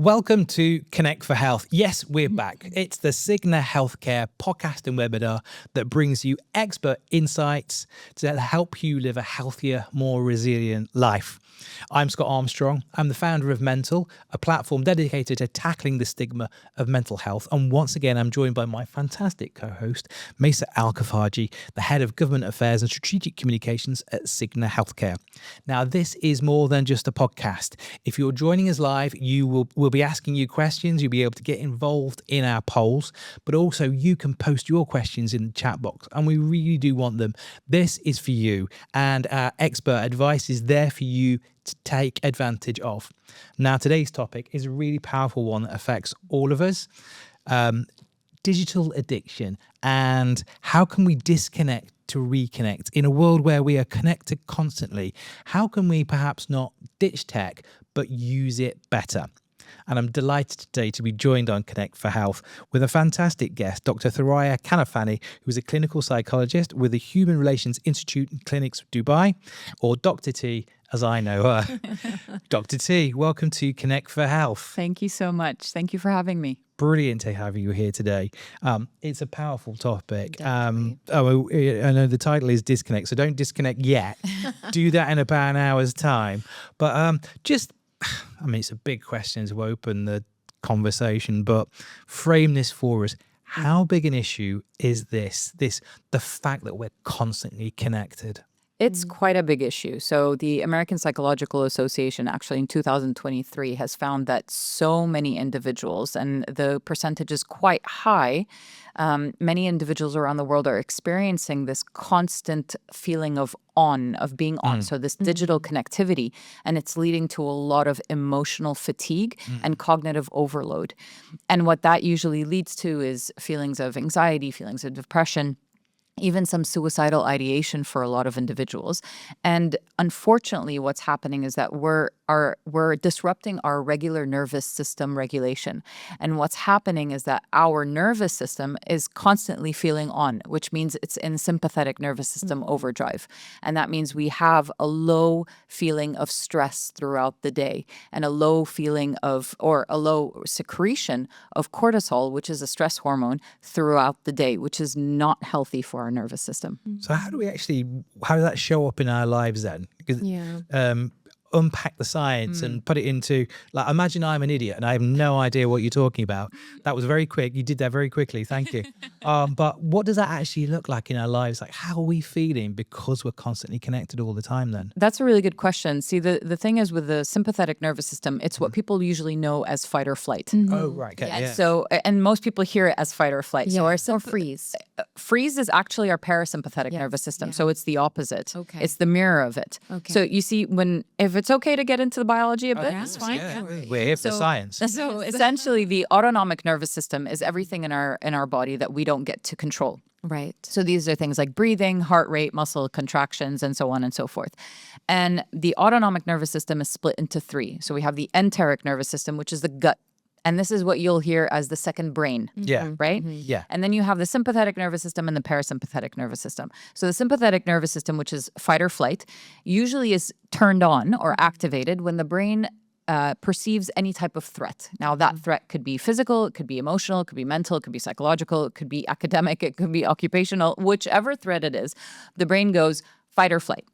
Welcome to Connect for Health. Yes, we're back. It's the Cigna Healthcare podcast and webinar that brings you expert insights to help you live a healthier, more resilient life. I'm Scott Armstrong. I'm the founder of Mental, a platform dedicated to tackling the stigma of mental health. And once again, I'm joined by my fantastic co-host, Mesa Al-Kafaji, the head of government affairs and strategic communications at Cigna Healthcare. Now, this is more than just a podcast. If you're joining us live, we'll be asking you questions. You'll be able to get involved in our polls, but also you can post your questions in the chat box, and we really do want them. This is for you, and our expert advice is there for you to take advantage of. Now, today's topic is a really powerful one that affects all of us. Digital addiction, and how can we disconnect to reconnect in a world where we are connected constantly? How can we perhaps not ditch tech, but use it better? And I'm delighted today to be joined on Connect for Health with a fantastic guest, Dr. Thoraiya Kanafani, who is a clinical psychologist with the Human Relations Institute in Clinics Dubai, or Dr. T, as I know her. Dr. T, welcome to Connect for Health. Thank you so much. Thank you for having me. Brilliant to have you here today. It's a powerful topic. I know the title is Disconnect, so don't disconnect yet. Do that in about an hour's time. But it's a big question to open the conversation, but frame this for us. How big an issue is the fact that we're constantly connected? It's quite a big issue. So the American Psychological Association actually in 2023 has found that so many individuals, and the percentage is quite high, many individuals around the world are experiencing this constant feeling of being on. So this digital connectivity, and it's leading to a lot of emotional fatigue and cognitive overload. And what that usually leads to is feelings of anxiety, feelings of depression, even some suicidal ideation for a lot of individuals. And unfortunately, what's happening is that we're disrupting our regular nervous system regulation. And what's happening is that our nervous system is constantly feeling on, which means it's in sympathetic nervous system overdrive. And that means we have a low feeling of stress throughout the day, and a low feeling or a low secretion of cortisol, which is a stress hormone, throughout the day, which is not healthy for our nervous system. So how does that show up in our lives then? Because unpack the science and put it into, like, imagine I'm an idiot and I have no idea what you're talking about. That was very quick. You did that very quickly. Thank you. But what does that actually look like in our lives? Like, how are we feeling because we're constantly connected all the time then? That's a really good question. See, the thing is with the sympathetic nervous system, it's what people usually know as fight or flight. Oh, right. Okay, yeah. So, and most people hear it as fight or flight. Yeah. Or freeze. Freeze is actually our parasympathetic nervous system. Yeah. So it's the opposite. Okay. It's the mirror of it. Okay. So you see, if it's okay to get into the biology a bit, that's fine. Yeah. We're here for science. So essentially, the autonomic nervous system is everything in our body that we don't get to control. Right. So these are things like breathing, heart rate, muscle contractions, and so on and so forth. And the autonomic nervous system is split into three. So we have the enteric nervous system, which is the gut. And this is what you'll hear as the second brain. Yeah. Right? Yeah. And then you have the sympathetic nervous system and the parasympathetic nervous system. So the sympathetic nervous system, which is fight or flight, usually is turned on or activated when the brain perceives any type of threat. Now, that threat could be physical, it could be emotional, it could be mental, it could be psychological, it could be academic, it could be occupational. Whichever threat it is, the brain goes fight or flight.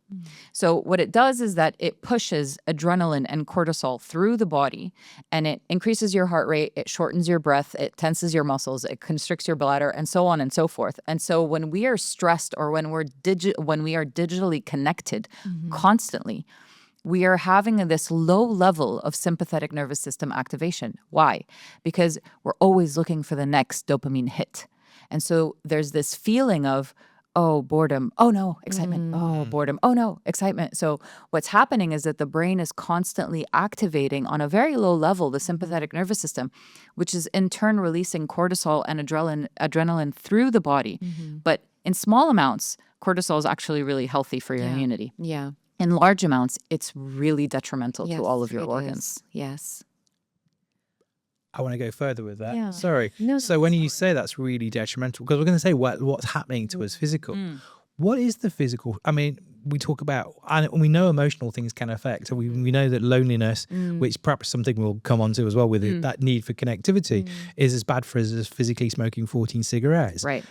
So what it does is that it pushes adrenaline and cortisol through the body, and it increases your heart rate, it shortens your breath, it tenses your muscles, it constricts your bladder, and so on and so forth. And so when we are stressed, or when we are digitally connected constantly, we are having this low level of sympathetic nervous system activation. Why? Because we're always looking for the next dopamine hit. And so there's this feeling of, oh, boredom. Oh, no, excitement. Oh, boredom. Oh, no, excitement. So what's happening is that the brain is constantly activating on a very low level the sympathetic nervous system, which is in turn releasing cortisol and adrenaline through the body. But in small amounts, cortisol is actually really healthy for your immunity. Yeah. In large amounts, it's really detrimental to all of your organs. Yes. I want to go further with that. Yeah. Sorry. No, so when you say that's really detrimental, because we're going to say what's happening to us physical. What is the physical? I mean, we talk about, and we know emotional things can affect. So we know that loneliness, which perhaps something we'll come on to as well with it, that need for connectivity is as bad for us as physically smoking 14 cigarettes. Right.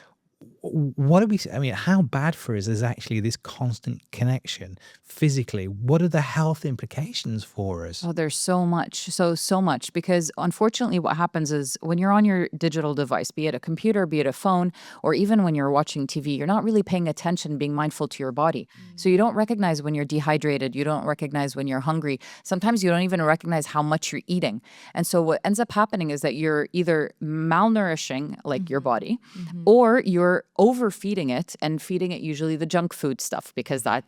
What do we, I mean, how bad for us is actually this constant connection physically? What are the health implications for us? Oh, there's so much, so much, because unfortunately what happens is when you're on your digital device, be it a computer, be it a phone, or even when you're watching TV, you're not really paying attention, being mindful to your body. So you don't recognize when you're dehydrated. You don't recognize when you're hungry. Sometimes you don't even recognize how much you're eating. And so what ends up happening is that you're either malnourishing, like your body, or you're overfeeding it and feeding it usually the junk food stuff, because that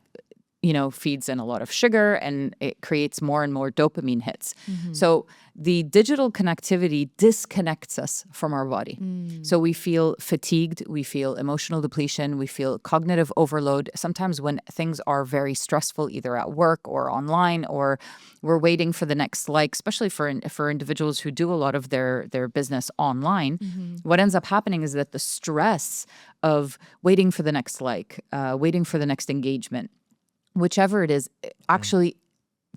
feeds in a lot of sugar and it creates more and more dopamine hits. So the digital connectivity disconnects us from our body. So we feel fatigued, we feel emotional depletion, we feel cognitive overload. Sometimes when things are very stressful, either at work or online, or we're waiting for the next like, especially for individuals who do a lot of their business online, what ends up happening is that the stress of waiting for the next like, waiting for the next engagement, whichever it is, it actually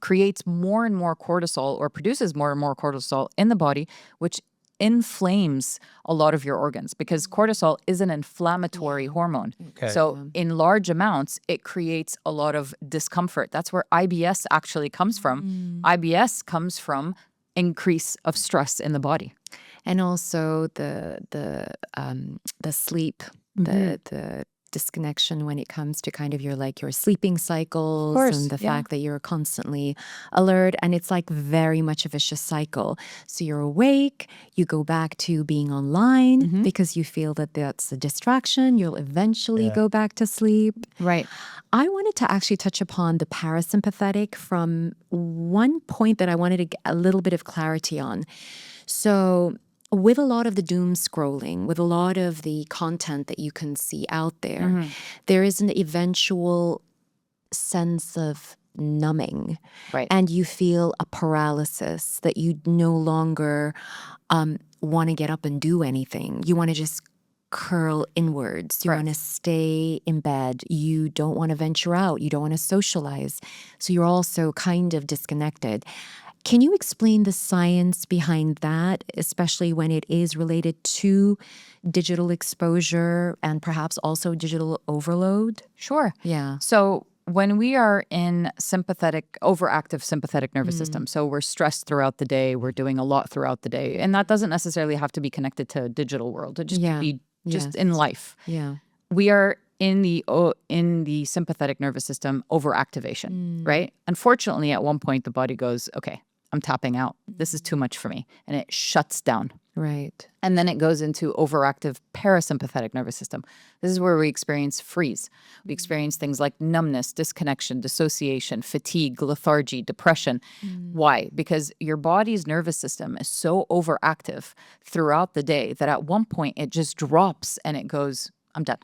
creates more and more cortisol, or produces more and more cortisol in the body, which inflames a lot of your organs, because cortisol is an inflammatory hormone. Okay. So in large amounts, it creates a lot of discomfort. That's where IBS actually comes from. IBS comes from increase of stress in the body. And also the sleep, the disconnection when it comes to kind of your sleeping cycles, and the fact that you're constantly alert, and it's like very much a vicious cycle. So you're awake, you go back to being online because you feel that that's a distraction. You'll eventually go back to sleep. Right. I wanted to actually touch upon the parasympathetic from one point that I wanted to get a little bit of clarity on. So with a lot of the doom scrolling, with a lot of the content that you can see out there, there is an eventual sense of numbing. Right. And you feel a paralysis that you no longer want to get up and do anything. You want to just curl inwards. You want to stay in bed. You don't want to venture out. You don't want to socialize. So you're also kind of disconnected. Can you explain the science behind that, especially when it is related to digital exposure and perhaps also digital overload? Sure. Yeah. So when we are in overactive sympathetic nervous system, so we're stressed throughout the day, we're doing a lot throughout the day, and that doesn't necessarily have to be connected to a digital world. It just could be just in life. Yeah. We are in the sympathetic nervous system overactivation, right? Unfortunately, at one point, the body goes, okay, I'm tapping out. This is too much for me. And it shuts down. Right. And then it goes into overactive parasympathetic nervous system. This is where we experience freeze. We experience things like numbness, disconnection, dissociation, fatigue, lethargy, depression. Why? Because your body's nervous system is so overactive throughout the day that at one point it just drops and it goes, I'm done.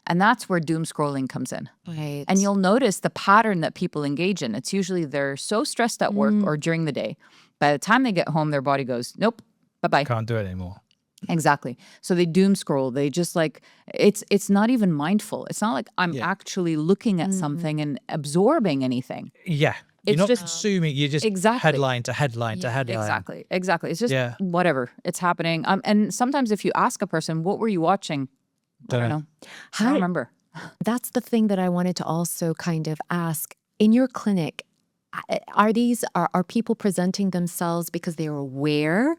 And that's where doom scrolling comes in. Right. And you'll notice the pattern that people engage in. It's usually they're so stressed at work or during the day. By the time they get home, their body goes, nope, bye-bye. Can't do it anymore. Exactly. So they doom scroll. They just it's not even mindful. It's not like I'm actually looking at something and absorbing anything. Yeah. You're It's not just- consuming, you're just headline to headline to headline. Exactly. It's just whatever. It's happening. And sometimes if you ask a person, what were you watching? I don't know. I don't remember. That's the thing that I wanted to also kind of ask. In your clinic, are people presenting themselves because they're aware,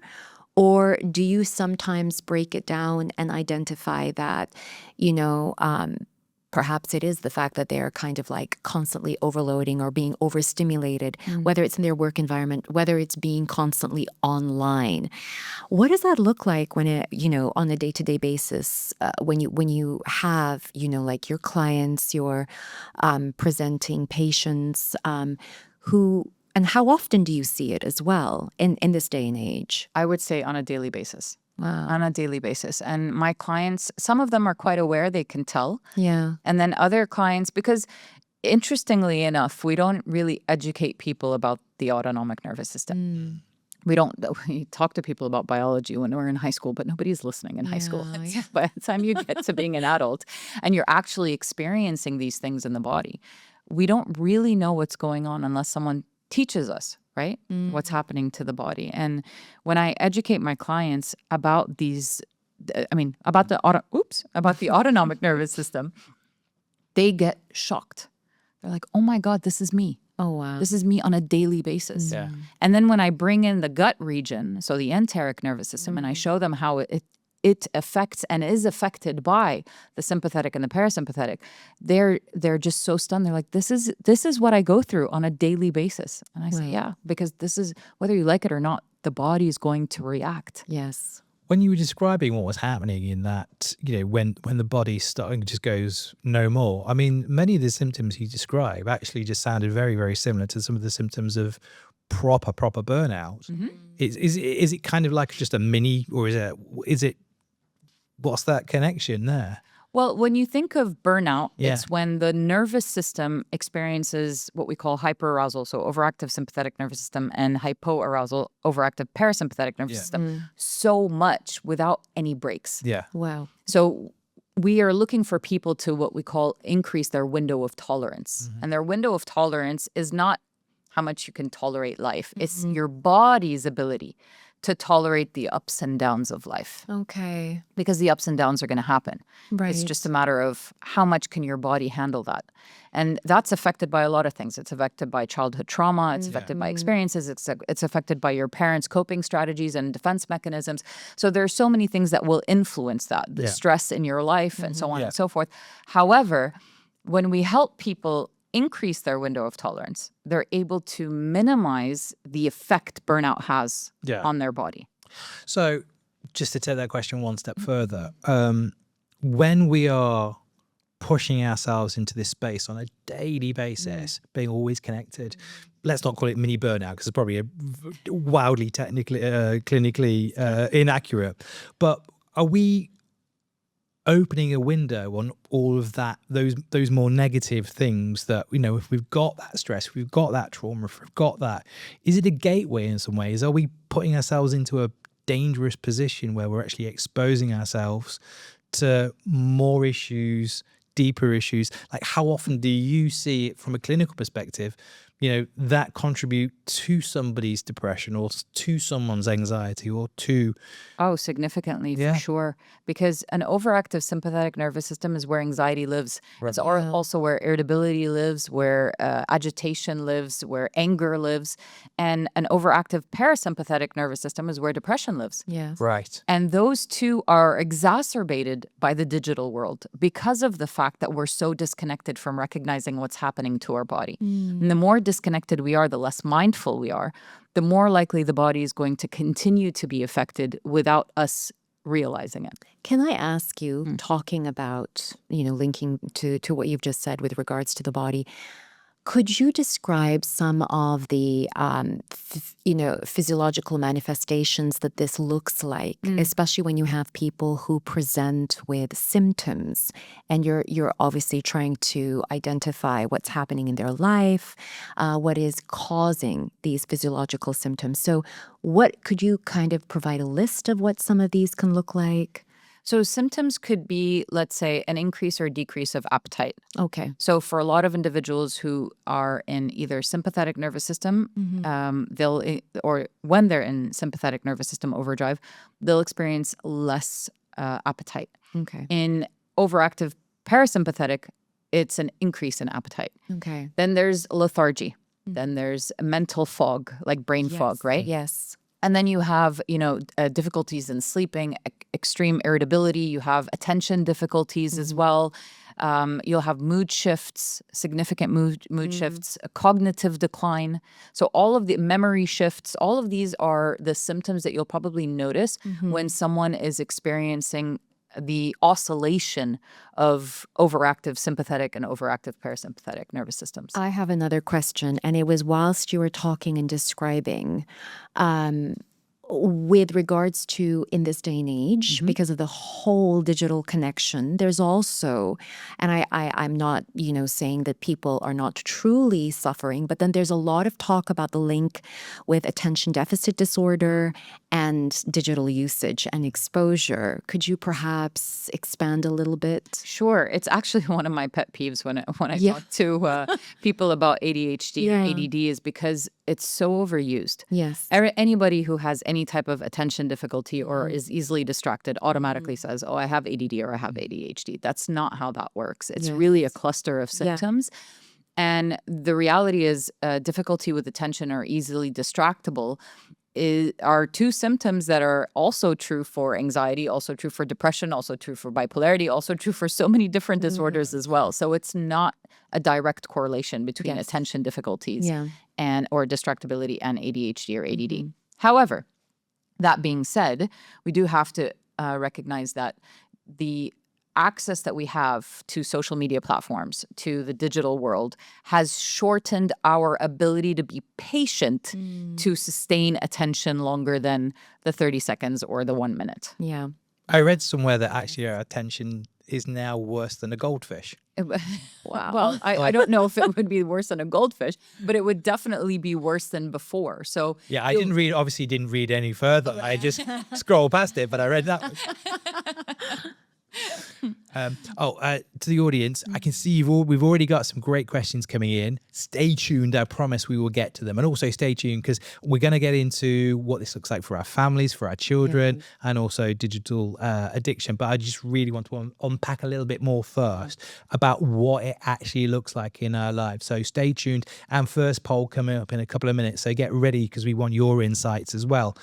or do you sometimes break it down and identify that, perhaps it is the fact that they're kind of like constantly overloading or being overstimulated, whether it's in their work environment, whether it's being constantly online? What does that look like when on a day-to-day basis, when you have, like your clients, your presenting patients, and how often do you see it as well in this day and age? I would say on a daily basis. Wow. On a daily basis. And my clients, some of them are quite aware, they can tell. Yeah. And then other clients, because interestingly enough, we don't really educate people about the autonomic nervous system. we talk to people about biology when we're in high school, but nobody's listening in high school. Yeah. By the time you get to being an adult and you're actually experiencing these things in the body, we don't really know what's going on unless someone teaches us, right? What's happening to the body. And when I educate my clients about about the autonomic nervous system, they get shocked. They're like, "Oh my God, this is me. Oh, wow. This is me on a daily basis." Yeah. And then when I bring in the gut region, so the enteric nervous system, and I show them how it affects and is affected by the sympathetic and the parasympathetic, they're just so stunned. They're like, this is what I go through on a daily basis. And I say, yeah, because this is, whether you like it or not, the body is going to react. Yes. When you were describing what was happening in that, when the body starting just goes no more, I mean, many of the symptoms you describe actually just sounded very, very similar to some of the symptoms of proper burnout. Is it kind of like just a mini, or is it what's that connection there? Well, when you think of burnout, Yeah. it's when the nervous system experiences what we call hyperarousal, so overactive sympathetic nervous system, and hypoarousal, overactive parasympathetic nervous system, so much without any breaks. Yeah. Wow. So we are looking for people to what we call increase their window of tolerance. And their window of tolerance is not how much you can tolerate life. It's your body's ability to tolerate the ups and downs of life, Okay. because the ups and downs are going to happen. Right. It's just a matter of how much can your body handle that. And that's affected by a lot of things. It's affected by childhood trauma. It's affected by experiences. It's affected by your parents' coping strategies and defense mechanisms. So there's so many things that will influence that, the stress in your life and so on and so forth. However, when we help people increase their window of tolerance, they're able to minimize the effect burnout has on their body. So just to take that question one step further, when we are pushing ourselves into this space on a daily basis, being always connected, let's not call it mini burnout because it's probably wildly technically, clinically inaccurate, but are we opening a window on all of that, those more negative things that, if we've got that stress, if we've got that trauma, if we've got that, is it a gateway in some ways? Are we putting ourselves into a dangerous position where we're actually exposing ourselves to more issues, deeper issues? Like, how often do you see it from a clinical perspective, that contribute to somebody's depression or to someone's anxiety or to... Oh, significantly, for sure. Because an overactive sympathetic nervous system is where anxiety lives. It's also where irritability lives, where agitation lives, where anger lives. And an overactive parasympathetic nervous system is where depression lives. Yes. Right. And those two are exacerbated by the digital world because of the fact that we're so disconnected from recognizing what's happening to our body. And the more disconnected we are, the less mindful we are, the more likely the body is going to continue to be affected without us realizing it. Can I ask you, talking about, linking to what you've just said with regards to the body, could you describe some of the, physiological manifestations that this looks like, especially when you have people who present with symptoms and you're obviously trying to identify what's happening in their life, what is causing these physiological symptoms? So what could you kind of provide a list of what some of these can look like? So symptoms could be, let's say, an increase or decrease of appetite. Okay. So for a lot of individuals who are in either sympathetic nervous system, or when they're in sympathetic nervous system overdrive, they'll experience less appetite. Okay. In overactive parasympathetic, it's an increase in appetite. Okay. Then there's lethargy. Then there's mental fog, like brain fog, right? Yes. And then you have, difficulties in sleeping, extreme irritability. You have attention difficulties as well. You'll have mood shifts, significant mood shifts, a cognitive decline. So all of the memory shifts, all of these are the symptoms that you'll probably notice when someone is experiencing the oscillation of overactive sympathetic and overactive parasympathetic nervous systems. I have another question, and it was whilst you were talking and describing, with regards to in this day and age, because of the whole digital connection, there's also, and I'm not, saying that people are not truly suffering, but then there's a lot of talk about the link with attention deficit disorder and digital usage and exposure. Could you perhaps expand a little bit? Sure. It's actually one of my pet peeves when I talk to people about ADHD and ADD is because it's so overused. Yes. Anybody who has any type of attention difficulty or is easily distracted automatically says, oh, I have ADD or I have ADHD. That's not how that works. It's really a cluster of symptoms. And the reality is difficulty with attention or easily distractible are two symptoms that are also true for anxiety, also true for depression, also true for bipolarity, also true for so many different disorders as well. So it's not a direct correlation between attention difficulties or distractibility and ADHD or ADD. However, that being said, we do have to recognize that the access that we have to social media platforms, to the digital world, has shortened our ability to be patient to sustain attention longer than the 30 seconds or the 1 minute. Yeah. I read somewhere that actually our attention is now worse than a goldfish. Wow. Well, I don't know if it would be worse than a goldfish, but it would definitely be worse than before. So yeah, I obviously didn't read any further. I just scrolled past it, but I read that. To the audience, I can see we've already got some great questions coming in. Stay tuned. I promise we will get to them. And also stay tuned because we're going to get into what this looks like for our families, for our children, and also digital addiction. But I just really want to unpack a little bit more first about what it actually looks like in our lives. So stay tuned. And first poll coming up in a couple of minutes. So get ready because we want your insights as well.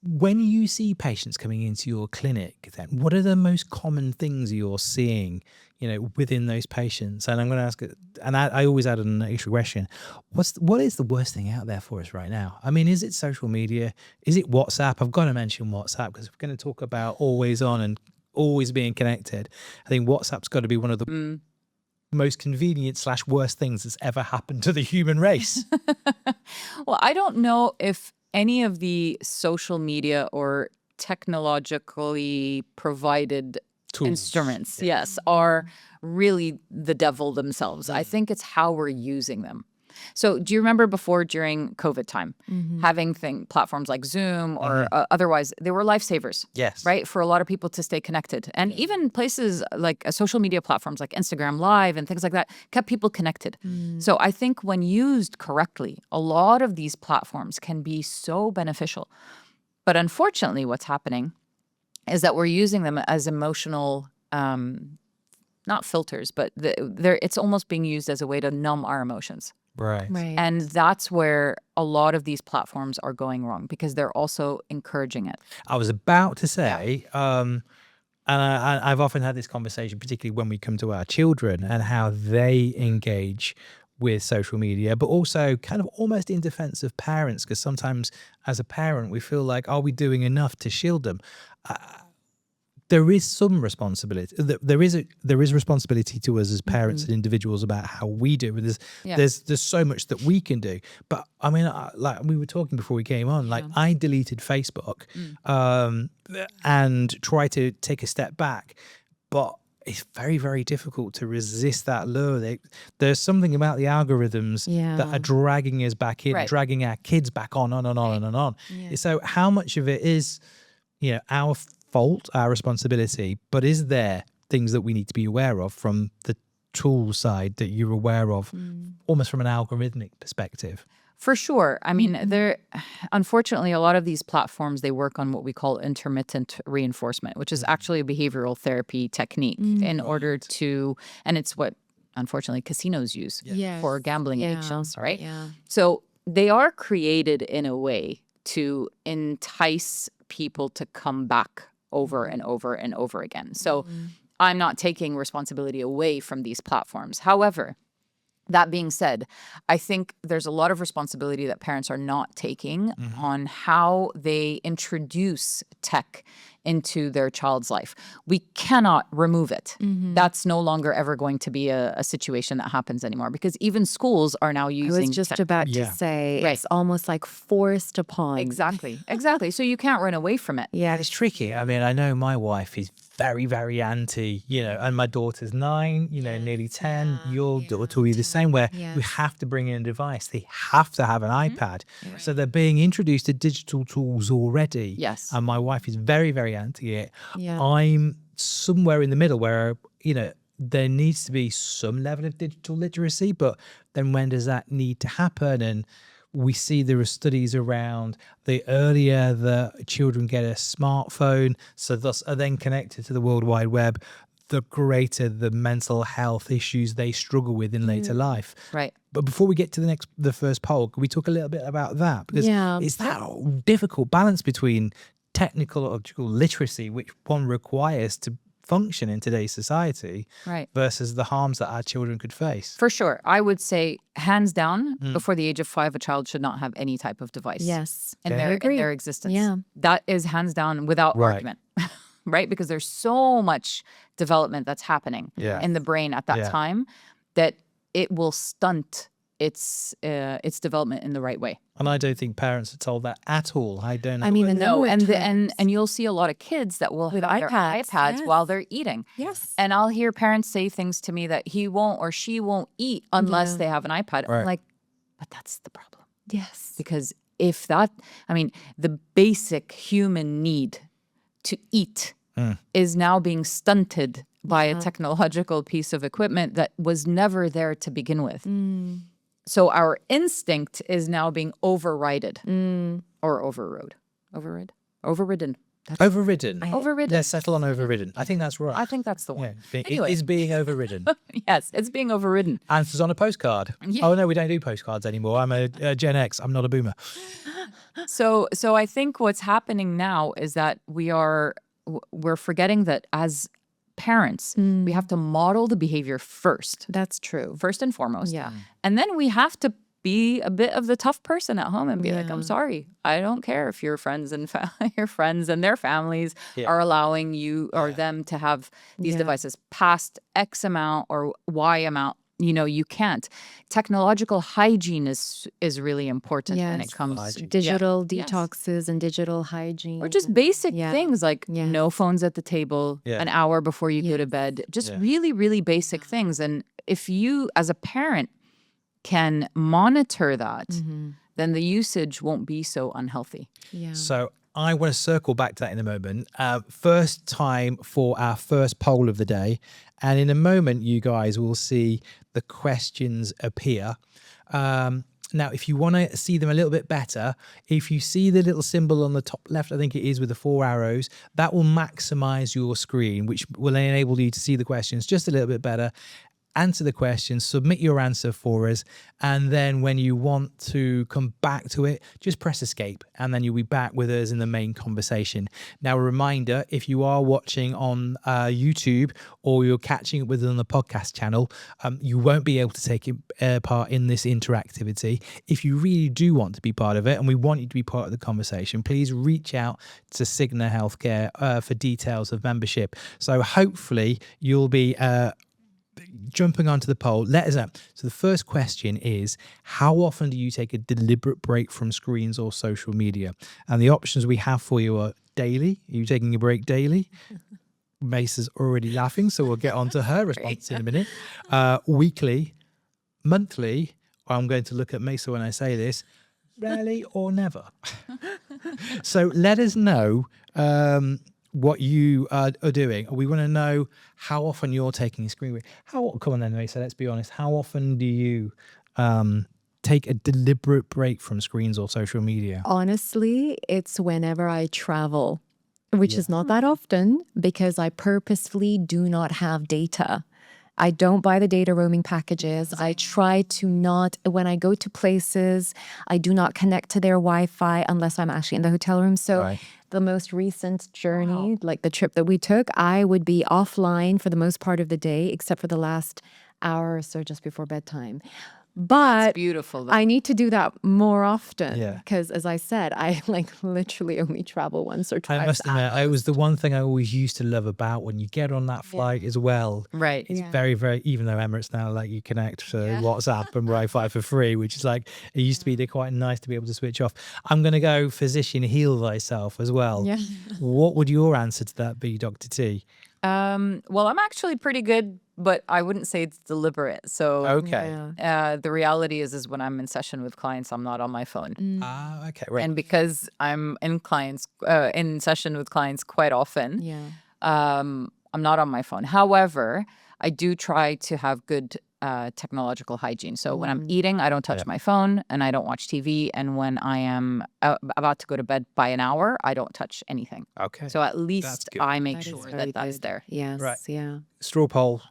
When you see patients coming into your clinic, then what are the most common things you're seeing, within those patients? And I'm going to ask, and I always add an extra question: what is the worst thing out there for us right now? I mean, is it social media? Is it WhatsApp? I've got to mention WhatsApp because we're going to talk about always on and always being connected. I think WhatsApp's got to be one of the most convenient / worst things that's ever happened to the human race. Well, I don't know if any of the social media or technologically provided Tools. instruments, are really the devil themselves. I think it's how we're using them. So do you remember during COVID time, having platforms like Zoom or otherwise, they were lifesavers, Yes. right? For a lot of people to stay connected. And even places like social media platforms like Instagram Live and things like that kept people connected. So I think when used correctly, a lot of these platforms can be so beneficial. But unfortunately, what's happening is that we're using them as emotional, not filters, but it's almost being used as a way to numb our emotions. Right. And that's where a lot of these platforms are going wrong because they're also encouraging it. I was about to say, and I've often had this conversation, particularly when we come to our children and how they engage with social media, but also kind of almost in defense of parents, because sometimes as a parent, we feel like, are we doing enough to shield them? There is some responsibility. There is responsibility to us as parents and individuals about how we do. And there's so much that we can do. But I mean, like we were talking before we came on, like I deleted Facebook and tried to take a step back, but it's very, very difficult to resist that lure. There's something about the algorithms that are dragging us back in, dragging our kids back on and on and on. Yeah. So how much of it is, our fault, our responsibility, but is there things that we need to be aware of from the tool side that you're aware of, almost from an algorithmic perspective? For sure. I mean, unfortunately, a lot of these platforms, they work on what we call intermittent reinforcement, which is actually a behavioral therapy technique in order to, and it's what, unfortunately, casinos use for gambling addictions, right? Yeah. So they are created in a way to entice people to come back over and over and over again. So I'm not taking responsibility away from these platforms. However, that being said, I think there's a lot of responsibility that parents are not taking on how they introduce tech into their child's life. We cannot remove it. That's no longer ever going to be a situation that happens anymore, because even schools are now using. I was just about to say, it's almost like forced upon. Exactly. So you can't run away from it. Yeah, It's tricky. I mean, I know my wife is very, very anti, and my daughter's 9, nearly 10. Your daughter will be the same, where we have to bring in a device. They have to have an iPad. So they're being introduced to digital tools already. Yes. And my wife is very, very anti it. Yeah. I'm somewhere in the middle where, there needs to be some level of digital literacy, but then when does that need to happen? And we see there are studies around the earlier the children get a smartphone, so thus are then connected to the World Wide Web, the greater the mental health issues they struggle with in later life. Right. But before we get to the first poll, can we talk a little bit about that? Because it's that difficult balance between technological literacy, which one requires to function in today's society, Right. versus the harms that our children could face. For sure. I would say, hands down, before the age of 5, a child should not have any type of device. Yes. In their existence. Yeah. That is hands down without argument. Right? Because there's so much development that's happening in the brain at that time that it will stunt its development in the right way. And I don't think parents are told that at all. I don't know. I mean, and you'll see a lot of kids that will With have their iPads, iPads yes. while they're eating. Yes. And I'll hear parents say things to me that he won't or she won't eat unless they have an iPad. Right. I'm like, but that's the problem. Yes. Because the basic human need to eat is now being stunted by a technological piece of equipment that was never there to begin with. So our instinct is now being overridden or overrode. Overridden. Overridden. Overridden. Let's settle on overridden. I think that's right. I think that's the one. Yeah. Anyway. It is being overridden. Yes, it's being overridden. Answers on a postcard. Yeah. Oh, no, we don't do postcards anymore. I'm a Gen X. I'm not a boomer. So I think what's happening now is that we're forgetting that as parents, we have to model the behavior first and foremost. Yeah. And then we have to be a bit of the tough person at home and be like, I'm sorry, I don't care if your friends and your friends and their families are allowing you or them to have these devices past X amount or Y amount. You can't. Technological hygiene is really important when it comes to digital detoxes and digital hygiene. or just basic things like no phones at the table an hour before you go to bed. Just really, really basic things. And if you, as a parent, can monitor that, then the usage won't be so unhealthy. Yeah. So I want to circle back to that in a moment. First time for our first poll of the day. And in a moment, you guys will see the questions appear. Now, if you want to see them a little bit better, if you see the little symbol on the top left, I think it is with the 4 arrows, that will maximize your screen, which will enable you to see the questions just a little bit better. Answer the question, submit your answer for us, and then when you want to come back to it, just press escape, and then you'll be back with us in the main conversation. Now, a reminder, if you are watching on YouTube or you're catching it with us on the podcast channel, you won't be able to take part in this interactivity. If you really do want to be part of it, and we want you to be part of the conversation, please reach out to Cigna Healthcare for details of membership. So hopefully you'll be jumping onto the poll. Let us know. So the first question is, how often do you take a deliberate break from screens or social media? And the options we have for you are daily. Are you taking a break daily? Mace is already laughing, so we'll get on to her response in a minute. Weekly, monthly, I'm going to look at Mesa when I say this, rarely or never. So let us know what you are doing. We want to know how often you're taking a screen break. Come on then, Mesa, let's be honest. How often do you take a deliberate break from screens or social media? Honestly, it's whenever I travel, which is not that often because I purposefully do not have data. I don't buy the data roaming packages. I try to not, when I go to places, I do not connect to their Wi-Fi unless I'm actually in the hotel room. So the most recent journey, like the trip that we took, I would be offline for the most part of the day, except for the last hour or so just before bedtime. But Beautiful. I need to do that more often. Yeah. Because as I said, I like literally only travel once or twice. I must admit, it was the one thing I always used to love about when you get on that flight as well. Right. It's very, very, even though Emirates now let you connect to WhatsApp and Wi-Fi for free, which is like, it used to be they're quite nice to be able to switch off. I'm going to go physician, heal thyself as well. Yeah. What would your answer to that be, Dr. T? Well, I'm actually pretty good, but I wouldn't say it's deliberate. So Okay. the reality is when I'm in session with clients, I'm not on my phone. Okay, right. And because I'm in session with clients quite often, Yeah. I'm not on my phone. However, I do try to have good technological hygiene. So when I'm eating, I don't touch my phone and I don't watch TV. And when I am about to go to bed by an hour, I don't touch anything. Okay. So at least good. I make That is sure very that that's good. there. Yes. Right. Yeah. Straw poll.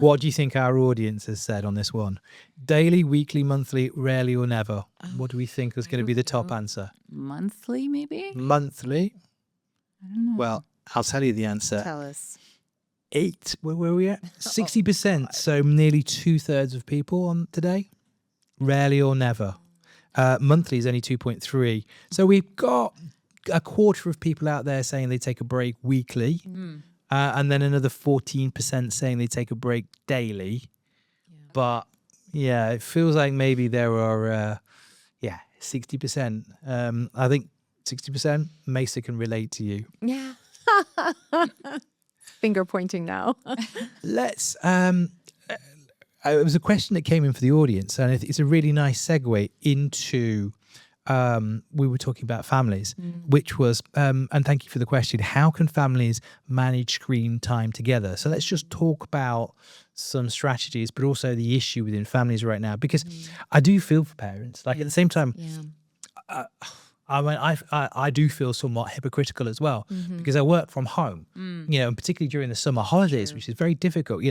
What do you think our audience has said on this one? Daily, weekly, monthly, rarely or never? What do we think is going to be the top answer? Monthly, maybe? Monthly? I don't know. Well, I'll tell you the answer. Tell us. 8. Where were we at? 60%. So nearly 2/3 of people on today. Rarely or never. Monthly is only 2.3. So we've got a quarter of people out there saying they take a break weekly. And then another 14% saying they take a break daily. But yeah, it feels like maybe there are, 60%. I think 60%, Mesa can relate to you. Yeah. Finger pointing now. Let's, it was a question that came in for the audience, and it's a really nice segue into, we were talking about families, which was, and thank you for the question, how can families manage screen time together? So let's just talk about some strategies, but also the issue within families right now, because I do feel for parents. Like at the same time, Yeah. I do feel somewhat hypocritical as well because I work from home, and particularly during the summer holidays, which is very difficult.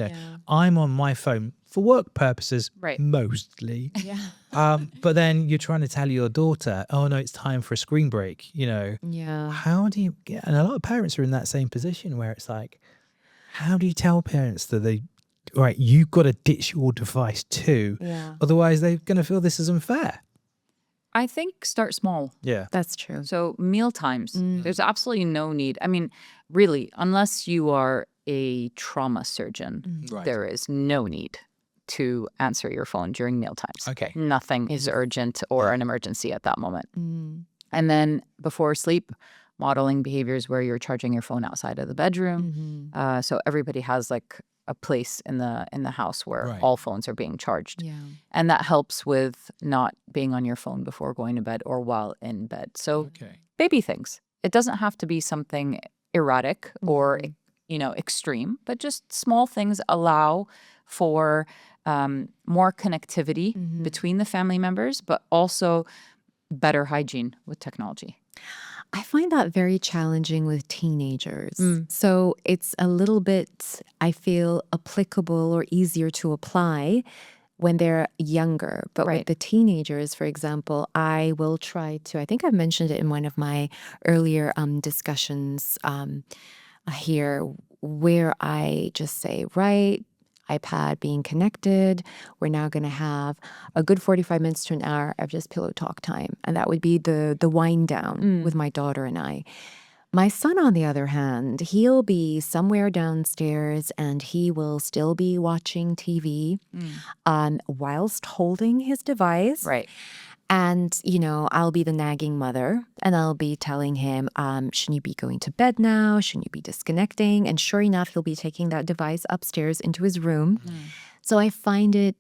I'm on my phone for work purposes, Right. mostly. Yeah. But then you're trying to tell your daughter, oh no, it's time for a screen break. Yeah. How do you get? And a lot of parents are in that same position where it's like, how do you tell parents that you've got to ditch your device too? Yeah. Otherwise, they're going to feel this is unfair. I think start small. Yeah. That's true. So meal times, there's absolutely no need. I mean, really, unless you are a trauma surgeon, Right. there is no need to answer your phone during meal times. Okay. Nothing is urgent or an emergency at that moment. Mm. And then before sleep, modeling behaviors where you're charging your phone outside of the bedroom. So everybody has like a place in the house where Right. all phones are being charged. Yeah. And that helps with not being on your phone before going to bed or while in bed. So Okay. baby things. It doesn't have to be something erratic or extreme, but just small things allow for more connectivity between the family members, but also better hygiene with technology. I find that very challenging with teenagers. So it's a little bit, I feel, applicable or easier to apply when they're younger. But with the teenagers, for example, I will try to, I think I've mentioned it in one of my earlier discussions here, where I just say, right, iPad being connected, we're now going to have a good 45 minutes to an hour of just pillow talk time. And that would be the wind down with my daughter and I. My son, on the other hand, he'll be somewhere downstairs and he will still be watching TV whilst holding his device. Right. And, I'll be the nagging mother and I'll be telling him, shouldn't you be going to bed now? Shouldn't you be disconnecting? And sure enough, he'll be taking that device upstairs into his room. So I find it,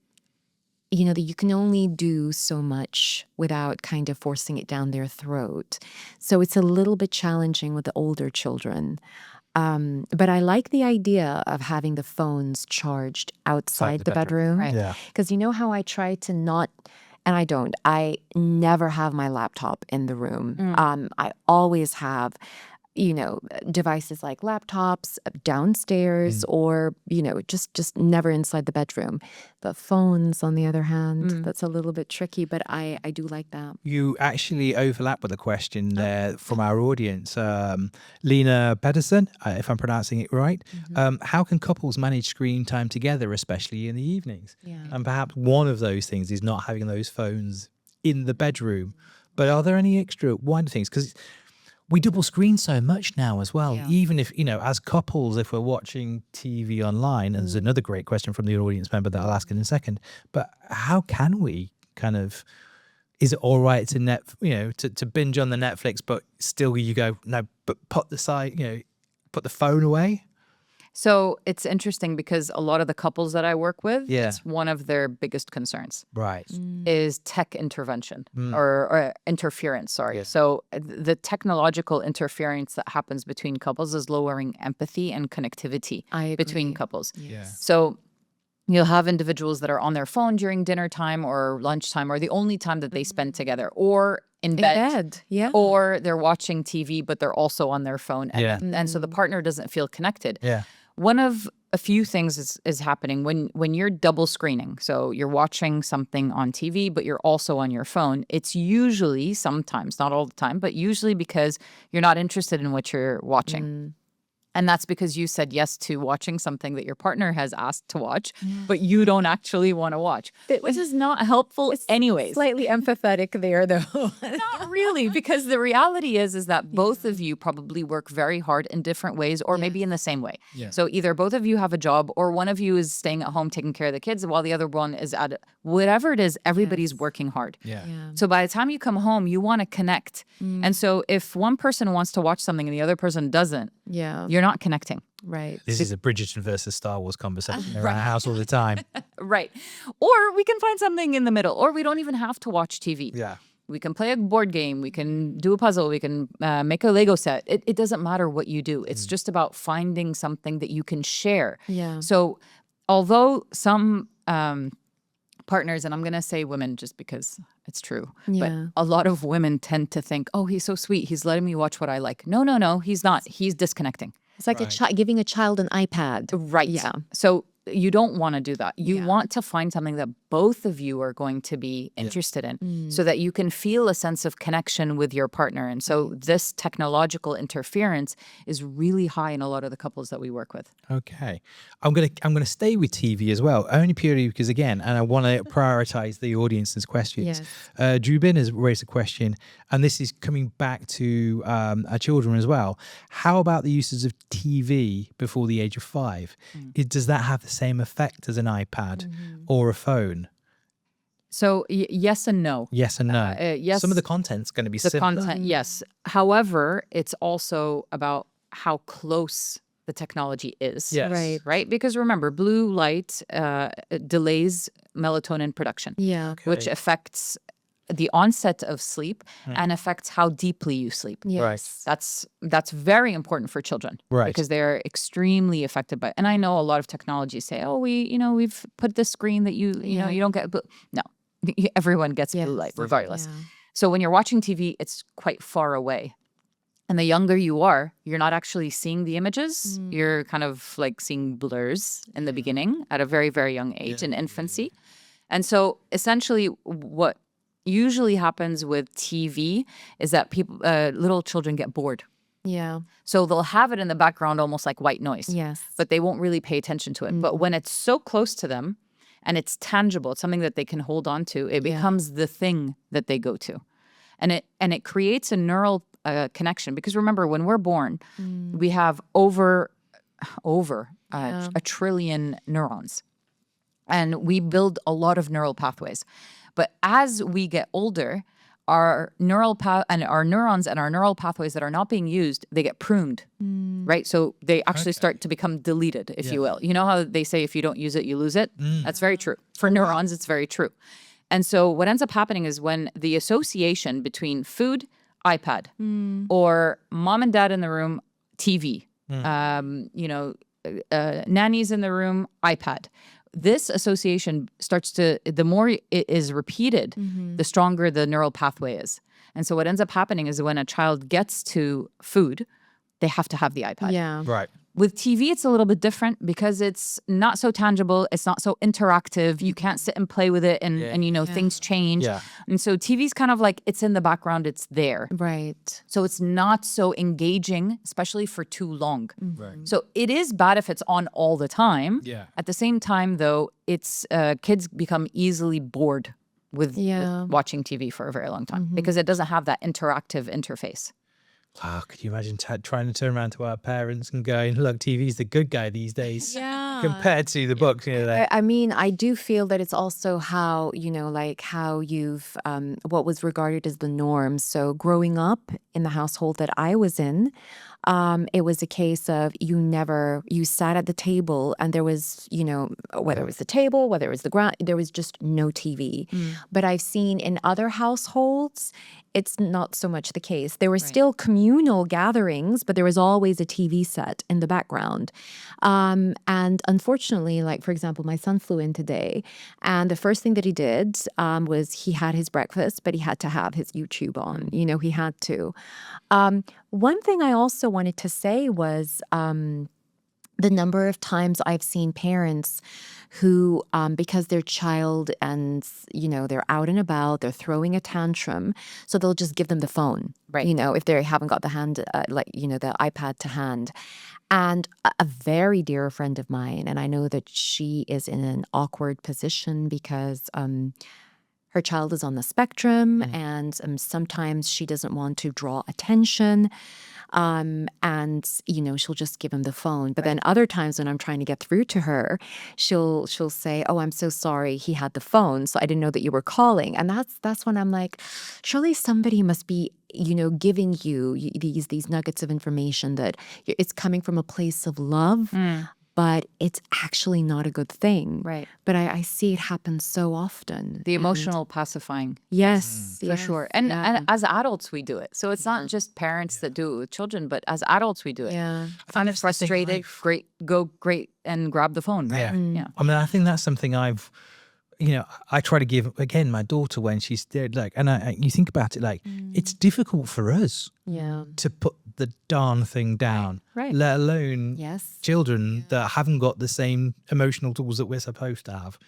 that you can only do so much without kind of forcing it down their throat. So it's a little bit challenging with the older children. But I like the idea of having the phones charged outside the bedroom. Right. Yeah. Because you know how I try to not... And I don't. I never have my laptop in the room. I always have devices like laptops downstairs or, just never inside the bedroom. The phones, on the other hand, that's a little bit tricky, but I do like that. You actually overlap with a question there from our audience. Lena Pedersen, if I'm pronouncing it right. How can couples manage screen time together, especially in the evenings? Yeah. And perhaps one of those things is not having those phones in the bedroom. But are there any extra wider things? Because we double screen so much now as well. Yeah. Even if, as couples, if we're watching TV online, and there's another great question from the audience member that I'll ask in a second, but how can we is it all right to binge on the Netflix, but still you go, no, but put the phone away? So it's interesting because a lot of the couples that I work with, Yeah. it's one of their biggest concerns Right. is tech intervention or interference, sorry. Yeah. So the technological interference that happens between couples is lowering empathy and connectivity between agree. couples. Yeah. So you'll have individuals that are on their phone during dinner time or lunchtime or the only time that they spend together or in bed. Yeah. Or they're watching TV, but they're also on their phone. Yeah. And so the partner doesn't feel connected. Yeah. One of a few things is happening when you're double screening. So you're watching something on TV, but you're also on your phone. It's usually, sometimes, not all the time, but usually because you're not interested in what you're watching. And that's because you said yes to watching something that your partner has asked to watch, but you don't actually want to watch, which is not helpful anyways. Slightly empathetic there, though. Not really, because the reality is that both of you probably work very hard in different ways or maybe in the same way. Yeah. So either both of you have a job or one of you is staying at home taking care of the kids while the other one is at whatever it is, everybody's working hard. Yeah. So by the time you come home, you want to connect. And so if one person wants to watch something and the other person doesn't, you're not connecting. Right. This is a Bridgerton versus Star Wars conversation around the house all the time. Right. Or we can find something in the middle, or we don't even have to watch TV. Yeah. We can play a board game. We can do a puzzle. We can make a Lego set. It doesn't matter what you do. It's just about finding something that you can share. Yeah. So although some partners, and I'm going to say women just because it's true, but a lot of women tend to think, oh, he's so sweet. He's letting me watch what I like. No, he's not. He's disconnecting. It's like giving a child an iPad. Right. Yeah. So you don't want to do that. You want to find something that both of you are going to be interested in so that you can feel a sense of connection with your partner. And so this technological interference is really high in a lot of the couples that we work with. Okay. I'm gonna stay with TV as well, only purely because, again, and I want to prioritize the audience's questions. Yes. Drew Bin has raised a question, and this is coming back to our children as well. How about the uses of TV before the age of 5? Does that have the same effect as an iPad or a phone? So yes and no. Yes and no. Yes. Some of the content's going to be The similar. content, yes. However, it's also about how close the technology is. Yes. Right? Because remember, blue light delays melatonin production, which affects the onset of sleep and affects how deeply you sleep. Yes. That's very important for children, Right. Because they're extremely affected by. And I know a lot of technologies say, "Oh, we've put this screen that you don't get." But no, everyone gets blue light regardless. Yeah. So when you're watching TV, it's quite far away. And the younger you are, you're not actually seeing the images. You're kind of like seeing blurs in the beginning at a very, very young age in infancy. And so essentially what usually happens with TV is that little children get bored. Yeah. So they'll have it in the background almost like white noise. Yes. But they won't really pay attention to it. But when it's so close to them and it's tangible, it's something that they can hold on to, it becomes the thing that they go to. And it creates a neural connection. Because remember, when we're born, we have over a trillion neurons. And we build a lot of neural pathways. But as we get older, our neurons and our neural pathways that are not being used, they get pruned, right? So they actually start to become deleted, if you will. You know how they say if you don't use it, you lose it? That's very true. For neurons, it's very true. And so what ends up happening is when the association between food, iPad, or mom and dad in the room, TV, nannies in the room, iPad, this association starts to, the more it is repeated, the stronger the neural pathway is. And so what ends up happening is when a child gets to food they have to have the iPad. Yeah. Right. With TV, it's a little bit different because it's not so tangible. It's not so interactive. You can't sit and play with it and you know, things change. Yeah. And so TV's kind of like, it's in the background, it's there. Right. So it's not so engaging, especially for too long. Right. So it is bad if it's on all the time. Yeah. At the same time, though, it's kids become easily bored with watching TV for a very long time because it doesn't have that interactive interface. Oh, could you imagine trying to turn around to our parents and going, look, TV's the good guy these days compared to the books. You know, I mean, I do feel that it's also how, you know, like how you've, what was regarded as the norm. So growing up in the household that I was in, it was a case of you sat at the table and there was, you know, whether it was the table, whether it was the ground, there was just no TV. But I've seen in other households, it's not so much the case. There were still communal gatherings, but there was always a TV set in the background. And unfortunately, like, for example, my son flew in today, and the first thing that he did was he had his breakfast, but he had to have his YouTube on. You know, he had to. One thing I also wanted to say was the number of times I've seen parents who, because their child and, you know, they're out and about, they're throwing a tantrum, so they'll just give them the phone, Right. you know, if they haven't got the hand, the iPad to hand. And a very dear friend of mine, and I know that she is in an awkward position because her child is on the spectrum, and sometimes she doesn't want to draw attention. And, you know, she'll just give him the phone. But then other times when I'm trying to get through to her, she'll say, "Oh, I'm so sorry. He had the phone, so I didn't know that you were calling." And that's when I'm like, surely somebody must be, you know, giving you these nuggets of information that it's coming from a place of love. But it's actually not a good thing. Right. But I see it happen so often. The emotional pacifying. Yes, For yes, sure. And yeah. and as adults, we do it. So it's not just parents that do it with children, but as adults, we do it. Yeah. I'm frustrated, great, and grab the phone. Right? Yeah. Yeah. I mean, I think that's something I try to give, again, my daughter when she's there, like, and you think about it, like, it's difficult for us Yeah. to put the darn thing down, Right. let alone Yes. children that haven't got the same emotional tools that we're supposed to have.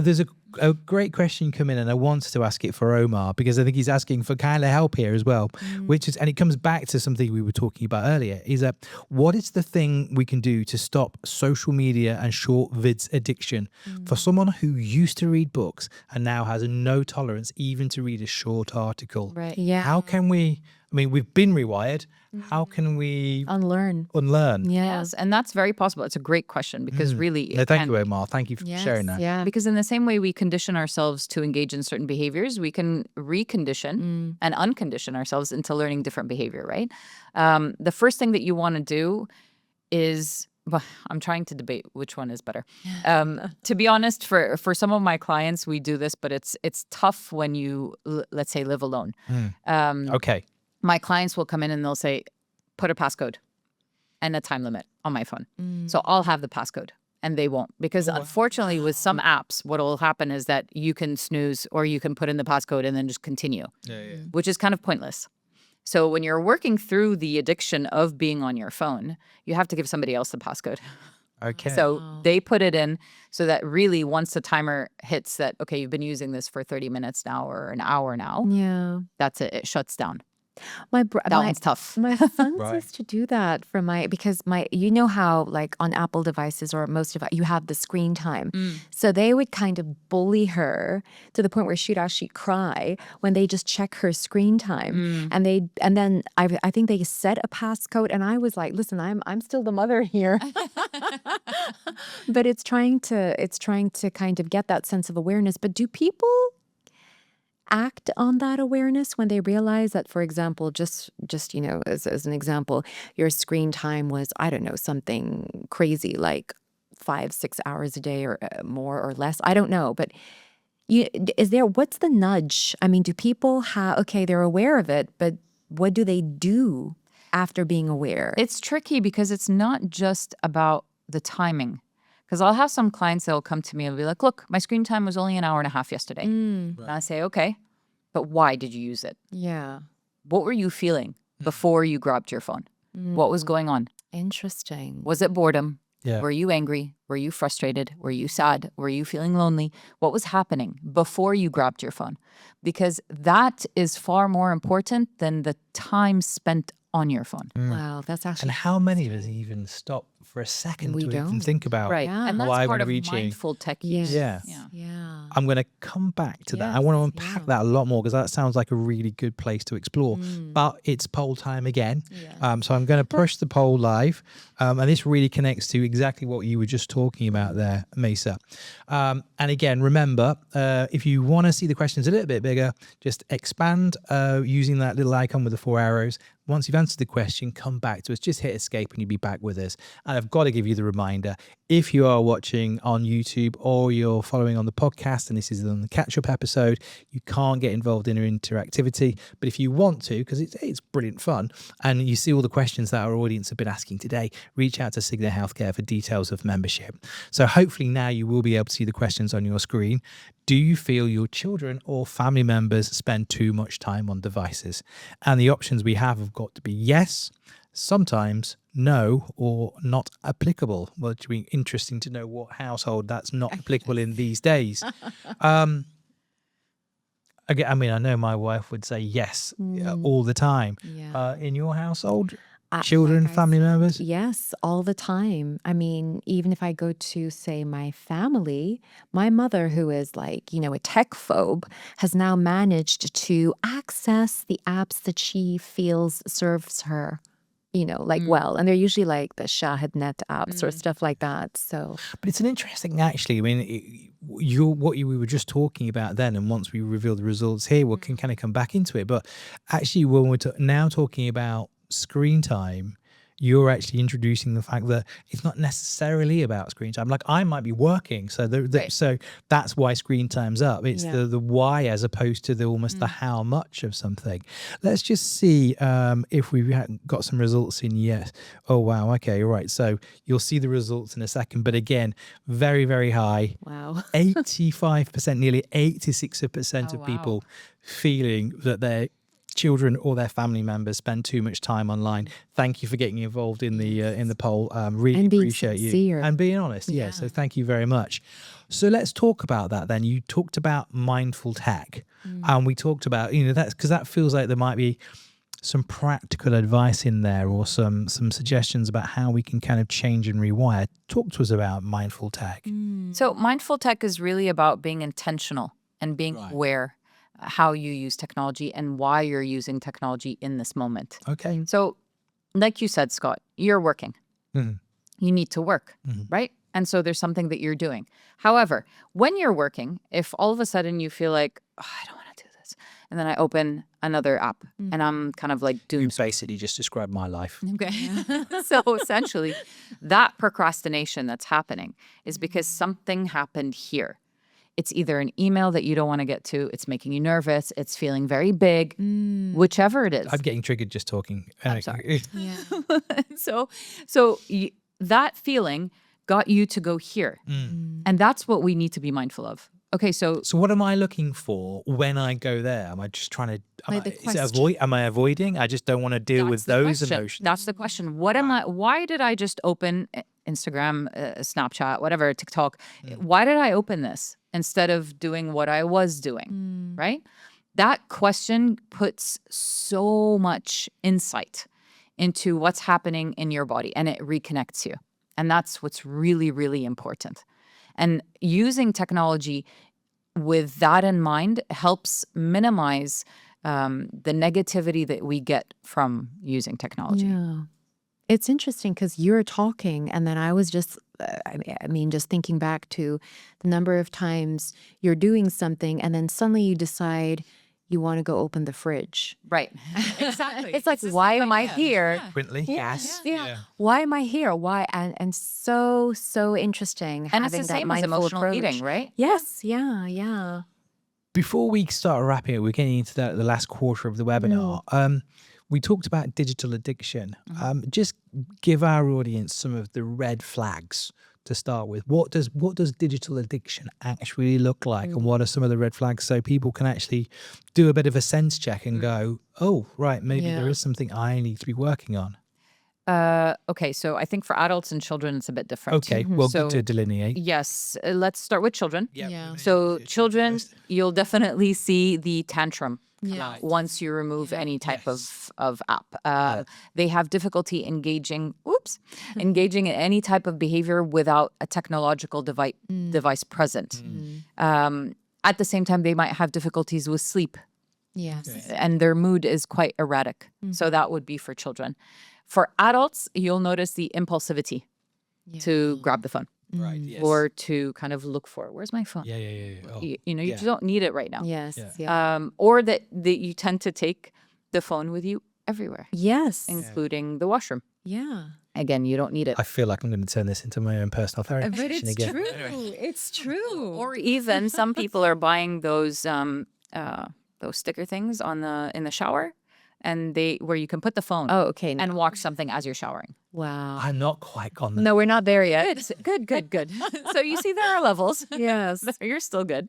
There's a great question come in, and I wanted to ask it for Omar because I think he's asking for kind of help here as well, which is, and it comes back to something we were talking about earlier, is that what is the thing we can do to stop social media and short vids addiction for someone who used to read books and now has no tolerance even to read a short article? Right. Yeah. How can we, I mean, we've been rewired. How can we Unlearn. unlearn? Yes. And that's very possible. It's a great question because really, No, it thank can you, Omar. Thank you for sharing that. Yeah. Because in the same way we condition ourselves to engage in certain behaviors, we can recondition and uncondition ourselves into learning different behavior, right? The first thing that you want to do is, well, I'm trying to debate which one is better. To be honest, for some of my clients, we do this, but it's tough when you, let's say, live alone. Okay. My clients will come in and they'll say, put a passcode and a time limit on my phone. So I'll have the passcode and they won't. Because unfortunately, with some apps, what will happen is that you can snooze or you can put in the passcode and then just continue, which is kind of pointless. So when you're working through the addiction of being on your phone, you have to give somebody else the passcode. Okay. So they put it in so that really once the timer hits that, okay, you've been using this for 30 minutes now or an hour now, Yeah. that's it. It shuts down. That one's tough. My son Right. used to do that because you know how like on Apple devices or most of it, you have the screen time. So they would kind of bully her to the point where she'd actually cry when they just check her screen time. And then I think they set a passcode and I was like, listen, I'm still the mother here. But it's trying to kind of get that sense of awareness. But do people act on that awareness when they realize that, for example, just you know, as an example, your screen time was, I don't know, something crazy like 5-6 hours a day or more or less, I don't know, but what's the nudge? I mean, do people they're aware of it, but what do they do after being aware? It's tricky because it's not just about the timing. Because I'll have some clients that will come to me and be like, look, my screen time was only an hour and a half yesterday. And I say, okay, but why did you use it? Yeah. What were you feeling? before you grabbed your phone. What was going on? Interesting. Was it boredom? Yeah. Were you angry? Were you frustrated? Were you sad? Were you feeling lonely? What was happening before you grabbed your phone? Because that is far more important than the time spent on your phone. Wow, that's actually And how many of us even stop for a second We to even don't. think about Right. Yeah. And why that's I'm part of reaching. mindful tech Yes. use. Yeah. Yeah. I'm going to come back to that. I want to unpack that a lot more because that sounds like a really good place to explore. But it's poll time again. So I'm going to push the poll live. And this really connects to exactly what you were just talking about there, Mesa. And again, remember, if you want to see the questions a little bit bigger, just expand using that little icon with the 4 arrows. Once you've answered the question, come back to us. Just hit escape and you'll be back with us. And I've got to give you the reminder, if you are watching on YouTube or you're following on the podcast, and this is on the catch-up episode, you can't get involved in our interactivity. But if you want to, because it's brilliant fun, and you see all the questions that our audience have been asking today, reach out to Cigna Healthcare for details of membership. So hopefully now you will be able to see the questions on your screen. Do you feel your children or family members spend too much time on devices? And the options we have got to be yes, sometimes, no, or not applicable. Well, it would be interesting to know what household that's not applicable in these days. Again, I mean, I know my wife would say yes all the time. Yeah. In your household, I- children, like I family said, members? Yes, all the time. I mean, even if I go to, say, my family, my mother, who is like, a tech phobe, has now managed to access the apps that she feels serves her, well. And they're usually like the Shahidnet apps or stuff like that. So, But it's an interesting, actually. I mean, we were just talking about then, and once we reveal the results here, we can kind of come back into it. But actually, when we're now talking about screen time, you're actually introducing the fact that it's not necessarily about screen time. Like I might be working, so so that's why screen time's up. It's the why as opposed to the almost the how much of something. Let's just see if we've got some results in yes. Oh wow, okay, right. So you'll see the results in a second, but again, very very high. wow. 85%, nearly 86% of people feeling that their children or their family members spend too much time online. Thank you for getting involved in the poll. Really And being appreciate sincere. you and being honest. Yeah. So thank you very much. So let's talk about that then. You talked about mindful tech, and we talked about that's because that feels like there might be some practical advice in there or some suggestions about how we can kind of change and rewire. Talk to us about mindful tech. So mindful tech is really about being intentional and being aware how you use technology and why you're using technology in this moment. Okay. So like you said, Scott, you're working. Mhm. You need to work, right? And so there's something that you're doing. However, when you're working, if all of a sudden you feel like, I don't want to do this, and then I open another app and I'm kind of like doing You basically just described my life. Okay. So essentially, that procrastination that's happening is because something happened here. It's either an email that you don't want to get to, it's making you nervous, it's feeling very big, whichever it is. I'm getting triggered just talking. I'm sorry. So that feeling got you to go here. And that's what we need to be mindful of. Okay, so what am I looking for when I go there? Am I just trying to am I avoiding? I just don't want to deal with those emotions. That's the question. Why did I just open Instagram, Snapchat, whatever, TikTok? Why did I open this instead of doing what I was doing, right? That question puts so much insight into what's happening in your body, and it reconnects you. And that's what's really, really important. And using technology with that in mind helps minimize the negativity that we get from using technology. Yeah. It's interesting because you're talking, and then I was just, just thinking back to the number of times you're doing something, and then suddenly you decide you want to go open the fridge. Right. Exactly. It's like, why am I here? Frequently, yes. Yeah. Why am I here? Why? And so interesting. And it's having the that same as mindful emotional approach. eating, right? Yes. Yeah. Before we start wrapping it, we're getting into the last quarter of the webinar. We talked about digital addiction. Mm-hmm. Just give our audience some of the red flags to start with. What does digital addiction actually look like, and what are some of the red flags, so people can actually do a bit of a sense check and go, oh, right, maybe there is something I need to be working on. Okay, so I think for adults and children, it's a bit different. Okay, well, So, good to delineate. yes, let's start with children. Yeah. So children, you'll definitely see the tantrum Yeah. once you remove any type Yes. of app. They have difficulty engaging in any type of behavior without a technological device present. At the same time, they might have difficulties with sleep, Yes. and their mood is quite erratic. So that would be for children. For adults, you'll notice the impulsivity to grab the phone Right, yes. or to kind of look for it. Where's my phone? Yeah. Oh, You know, you just don't need it right now. Yes. Yeah. Yeah. Or that you tend to take the phone with you everywhere, Yes. including the washroom. Yeah. Again, you don't need it. I feel like I'm going to turn this into my own personal therapy But session it's again. true. It's true. Or even some people are buying those sticker things in the shower, and where you can put the phone Oh, okay. and watch something as you're showering. Wow. I'm not quite gone there. No, we're not there yet. Good. So you see, there are levels. Yes. You're still good.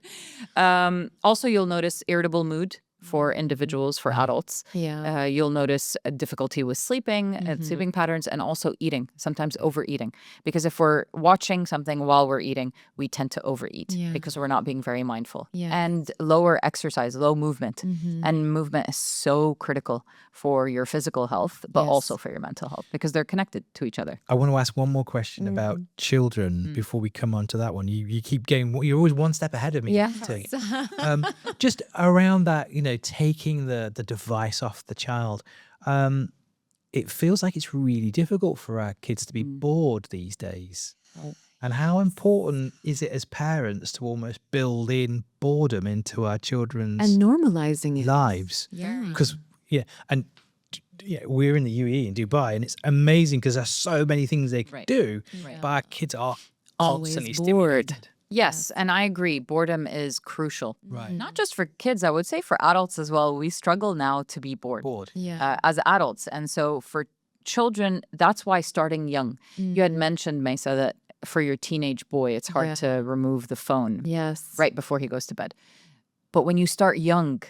Also, you'll notice irritable mood for individuals, for adults. Yeah. You'll notice a difficulty with sleeping and sleeping patterns, and also eating, sometimes overeating. Because if we're watching something while we're eating, we tend to overeat Yeah. because we're not being very mindful. Yeah. And lower exercise, low movement. And movement is so critical for your physical health, but Yes. also for your mental health, because they're connected to each other. I want to ask one more question about children before we come on to that one. You keep going, you're always one step ahead of me. Yeah. Just around that, taking the device off the child. It feels like it's really difficult for our kids to be bored these days. And how important is it as parents to almost build in boredom into our children's And normalizing it. lives? Yeah. Because we're in the UAE in Dubai, and it's amazing because there's so many things they can do, but our kids are Always constantly bored. stimulated. Yes, and I agree. Boredom is crucial. Right. Not just for kids, I would say for adults as well. We struggle now to be bored Yeah. as adults. And so for children, that's why starting young. You had mentioned, Mesa, that for your teenage boy, it's hard to remove the phone Yes. right before he goes to bed. But when you start young,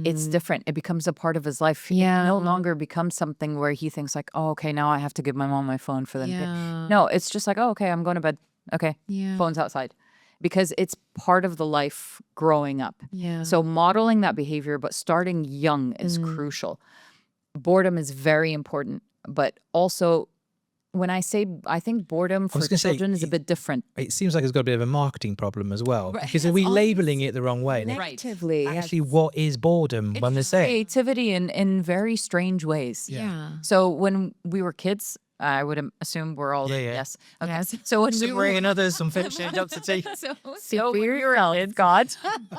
it's different. It becomes a part of his life. Yeah. It no longer becomes something where he thinks like, oh, okay, now I have to give my mom my phone for them. Yeah. No, it's just like, oh, okay, I'm going to bed. Okay, Yeah. phone's outside. Because it's part of the life growing up. Yeah. So modeling that behavior, but starting young is crucial. Boredom is very important, but also when I think boredom for was gonna say, children is a bit different. It seems like it's got a bit of a marketing problem as well. Right. Because are we labeling it the wrong way? And Negatively. actually, what is boredom when they say it? Creativity in very strange ways. Yeah. So when we were kids, I would assume we're all Yeah. yes. Okay. Yes. So when we were others, some finishing jobs to tea. So when you were kids, God,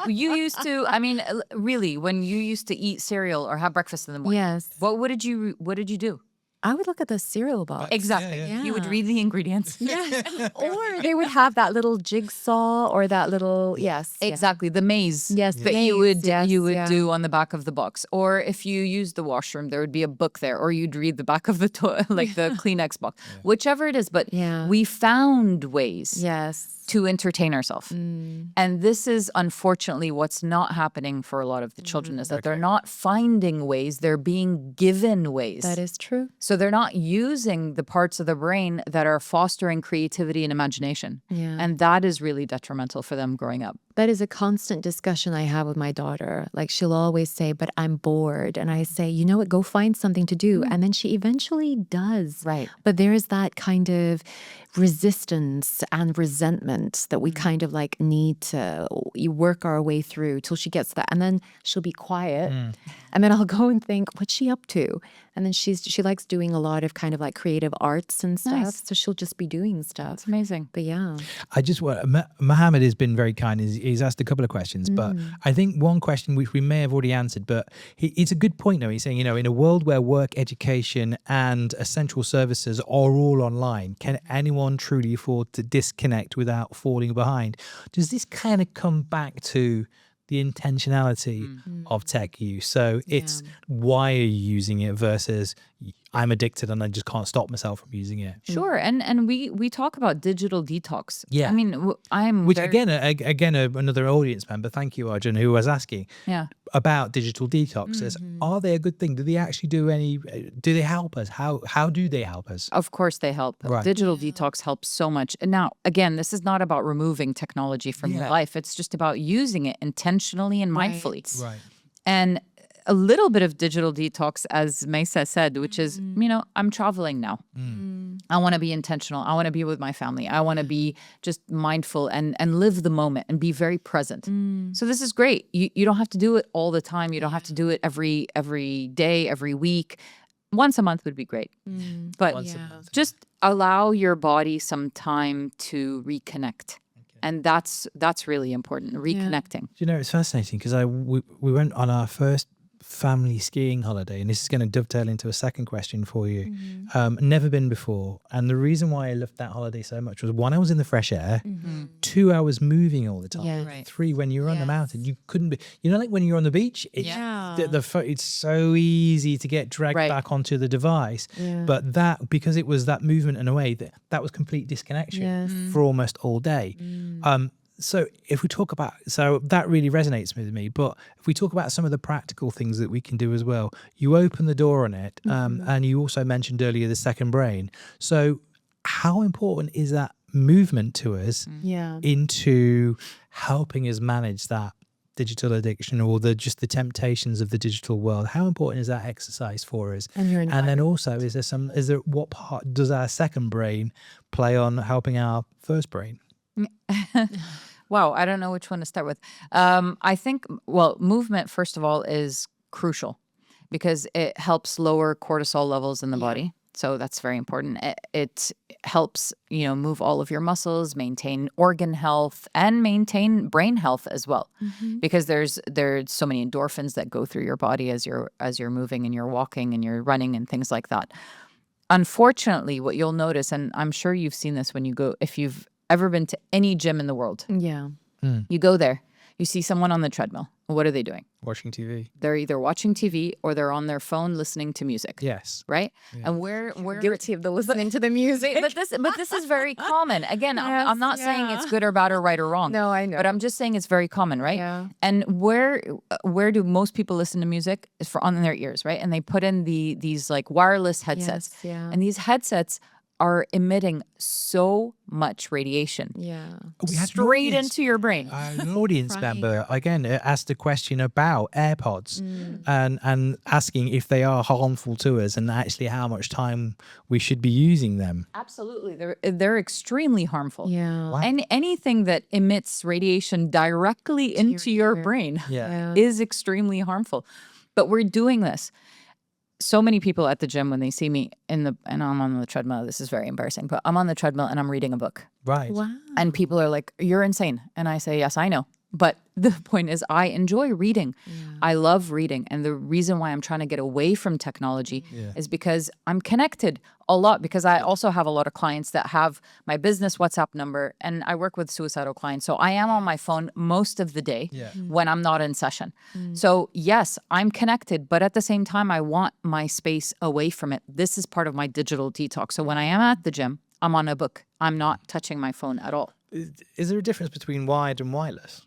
you used to. I mean, really, when you used to eat cereal or have breakfast in the morning, Yes. what did you do? I would look at the cereal box. Exactly. yeah. You would read the ingredients. Yes. Or they would have that little jigsaw or that little yes. Exactly. The maze Yes, that maze, you would yes, do on the back of the box. Or if you used the washroom, there would be a book there, or you'd read the back of the like the Kleenex box. Whichever it is, but Yeah. we found ways Yes. to entertain ourselves. And this is unfortunately what's not happening for a lot of the children is that they're not finding ways, they're being given ways. That is true. So they're not using the parts of the brain that are fostering creativity and imagination. Yeah. And that is really detrimental for them growing up. That is a constant discussion I have with my daughter. Like she'll always say, but I'm bored. And I say, you know what, go find something to do. And then she eventually does. Right. But there is that kind of resistance and resentment that we kind of like need to work our way through till she gets that. And then she'll be quiet. And then I'll go and think, what's she up to? And then she likes doing a lot of kind of like creative arts and stuff. Nice. So she'll just be doing stuff. It's amazing. But yeah. I just want, Mohammed has been very kind. He's asked a couple of questions, but I think one question which we may have already answered, but it's a good point though. He's saying, in a world where work, education and essential services are all online, can anyone truly afford to disconnect without falling behind? Does this kind of come back to the intentionality of tech use. So it's why are you using it versus I'm addicted and I just can't stop myself from using it. Sure, and we talk about digital detox. Yeah. I mean, I'm Which very, again, another audience member, thank you, Arjun, who was asking about digital detoxes. Are they a good thing? Do they actually do they help us? How do they help us? Of course they help. Right. Digital detox helps so much. And now, again, this is not about removing technology from your life. It's just about using it intentionally and mindfully. Right. And a little bit of digital detox, as Mesa said, which is, I'm traveling now. I want to be intentional. I want to be with my family. I want to be just mindful and live the moment and be very present. So this is great. You don't have to do it all the time. You don't have to do it every day, every week. Once a month would be great. But Once a month. just allow your body some time to reconnect. And that's really important, reconnecting. You know, it's fascinating because we went on our first family skiing holiday, and this is going to dovetail into a second question for you. Never been before, and the reason why I loved that holiday so much was, one, I was in the fresh air, 2, I was moving all the time, Yeah. Right. 3, when you're on the mountain, you couldn't be, like when you're on the beach, it's, it's so easy to get dragged Right. back onto the device, but that, because it was that movement in a way that was complete disconnection for almost all day. So if we talk about, so that really resonates with me, but if we talk about some of the practical things that we can do as well, you open the door on it, and you also mentioned earlier the second brain. So how important is that movement to us into helping us manage that digital addiction or just the temptations of the digital world? How important is that exercise for us? And then also, what part does our second brain play on helping our first brain? Wow, I don't know which one to start with. I think, movement, first of all, is crucial because it helps lower cortisol levels in the body. So that's very important. It helps, move all of your muscles, maintain organ health, and maintain brain health as well. Because there's so many endorphins that go through your body as you're moving and you're walking and you're running and things like that. Unfortunately, what you'll notice, and I'm sure you've seen this when you go, if you've ever been to any gym in the world, you go there, you see someone on the treadmill. What are they doing? Watching TV. They're either watching TV or they're on their phone listening to music. Yes. Right? And we're guilty of the listening to the music. but this is very common. Again, I'm not saying it's good or bad or right or wrong. No, I know. But I'm just saying it's very common, right? Yeah. And where do most people listen to music? Is on their ears, right? And they put in these like wireless headsets. Yes, yeah. And these headsets are emitting so much radiation We had an straight audience- into your brain. An audience member again asked a question about AirPods and asking if they are harmful to us and actually how much time we should be using them. Absolutely. They're extremely harmful. Yeah. And anything that emits radiation directly into your brain is extremely harmful. But we're doing this. So many people at the gym, when they see me and I'm on the treadmill, this is very embarrassing, but I'm on the treadmill and I'm reading a book. Right. Wow. And people are like, "You're insane." And I say, "Yes, I know." But the point is, I enjoy reading. I love reading. And the reason why I'm trying to get away from technology is because I'm connected a lot, because I also have a lot of clients that have my business WhatsApp number, and I work with suicidal clients. So I am on my phone most of the day when I'm not in session. So yes, I'm connected, but at the same time, I want my space away from it. This is part of my digital detox. So when I am at the gym, I'm on a book. I'm not touching my phone at all. Is there a difference between wired and wireless?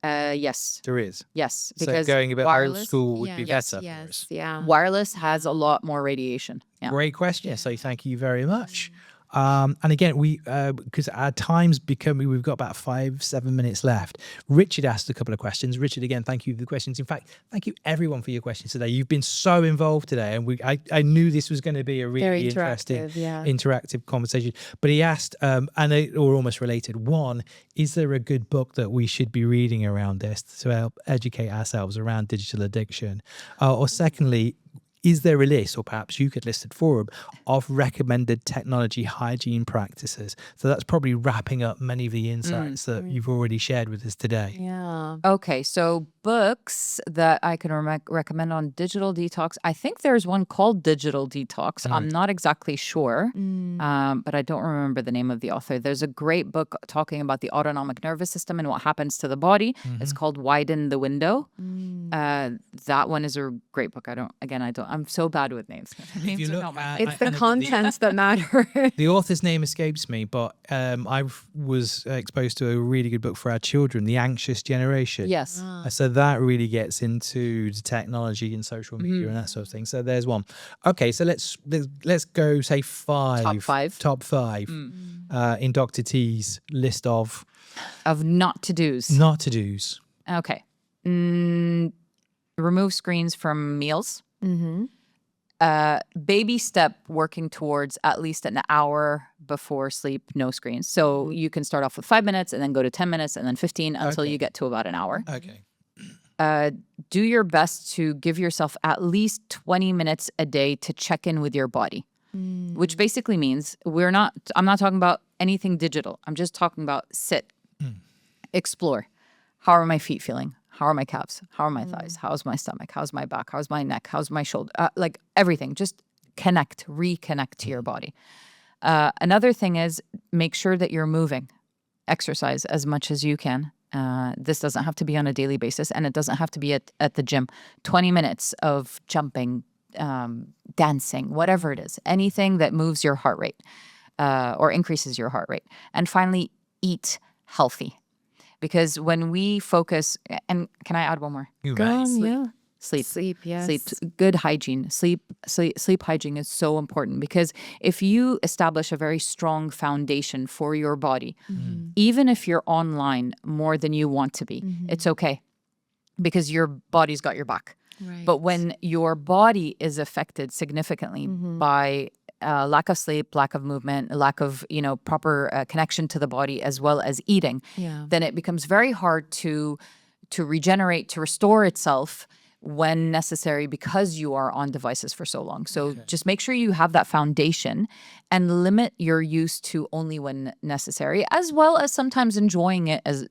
Yes. There is. Yes. So Because going a bit old wireless, school would be Yes, better for yes, us. yeah. wireless has a lot more radiation. Yeah. Great question. So thank you very much. And again, because our time's becoming, we've got about 5-7 minutes left. Richard asked a couple of questions. Richard, again, thank you for the questions. In fact, thank you everyone for your questions today. You've been so involved today, and I knew this was going to be a really Very interesting, interactive, interactive conversation. But he asked, and they were almost related. One, is there a good book that we should be reading around this to help educate ourselves around digital addiction? Or secondly, is there a list, or perhaps you could list it for him, of recommended technology hygiene practices? So that's probably wrapping up many of the insights that you've already shared with us today. Yeah. Okay. So books that I can recommend on digital detox, I think there's one called Digital Detox. I'm not exactly sure, but I don't remember the name of the author. There's a great book talking about the autonomic nervous system and what happens to the body. It's called Widen the Window. That one is a great book. I'm so bad with names. Names you are look not my at- thing. It's the contents that matter. The author's name escapes me, but I was exposed to a really good book for our children, The Anxious Generation. Yes. So that really gets into the technology and social media and that sort of thing. So there's one. Okay, so let's go say top five in Dr. T's list of Not to-dos. not to do's. Okay. Remove screens from meals. Baby step working towards at least an hour before sleep, no screens. So you can start off with 5 minutes and then go to 10 minutes and then 15 until you get to about an hour. Okay. Do your best to give yourself at least 20 minutes a day to check in with your body, which basically means I'm not talking about anything digital. I'm just talking about sit, explore. How are my feet feeling? How are my calves? How are my thighs? How's my stomach? How's my back? How's my neck? How's my shoulder? Like everything. Just reconnect to your body. Another thing is make sure that you're moving. Exercise as much as you can. This doesn't have to be on a daily basis, and it doesn't have to be at the gym. 20 minutes of jumping, dancing, whatever it is. Anything that moves your heart rate or increases your heart rate. And finally, eat healthy. Because when we focus, and can I add one more? Yeah. Sleep, yes. sleep, good hygiene. Sleep hygiene is so important because if you establish a very strong foundation for your body, even if you're online more than you want to be, it's okay because your body's got your back. Right. But when your body is affected significantly by lack of sleep, lack of movement, lack of proper connection to the body as well as eating, then it becomes very hard to regenerate, to restore itself when necessary because you are on devices for so long. So just make sure you have that foundation and limit your use to only when necessary, as well as sometimes enjoying it as,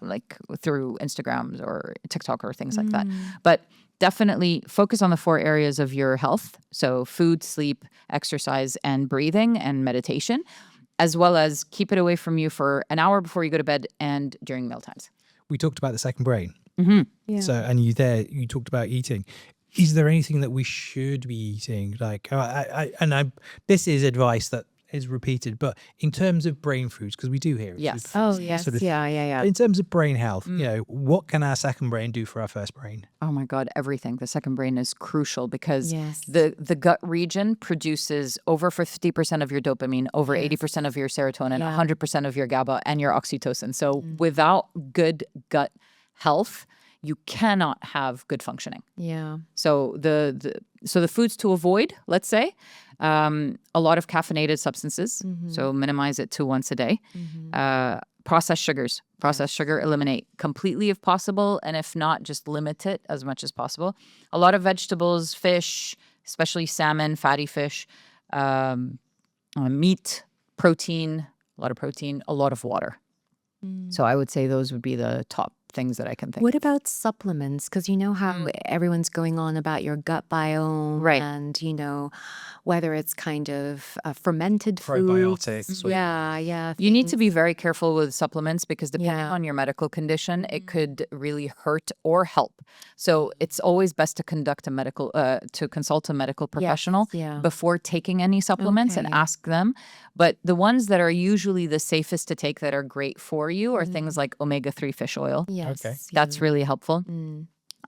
like through Instagrams or TikTok or things like that. But definitely focus on the 4 areas of your health. So food, sleep, exercise, and breathing and meditation, as well as keep it away from you for an hour before you go to bed and during mealtimes. We talked about the second brain. Yeah. So, and you talked about eating. Is there anything that we should be eating? Like, this is advice that is repeated, but in terms of brain foods, because we do hear it. Yes. Oh, yes. sort of- Yeah. In terms of brain health, what can our second brain do for our first brain? Oh my God, everything. The second brain is crucial because Yes. the gut region produces over 50% of your dopamine, over 80% of your serotonin, 100% of your GABA and your oxytocin. So without good gut health, you cannot have good functioning. Yeah. So the foods to avoid, let's say, a lot of caffeinated substances. So minimize it to once a day. Processed sugars. Processed sugar, eliminate completely if possible. And if not, just limit it as much as possible. A lot of vegetables, fish, especially salmon, fatty fish, meat, protein, a lot of protein, a lot of water. So I would say those would be the top things that I can think What about supplements? Because you know how everyone's going on about your gut biome, Right. And whether it's kind of fermented Probiotics. foods. Yeah. You need to be very careful with supplements because depending Yeah. on your medical condition, it could really hurt or help. So it's always best to consult a medical professional yeah. before taking any supplements and Okay. ask them. But the ones that are usually the safest to take that are great for you are things like omega-3 fish oil. Yes. Okay. That's really helpful.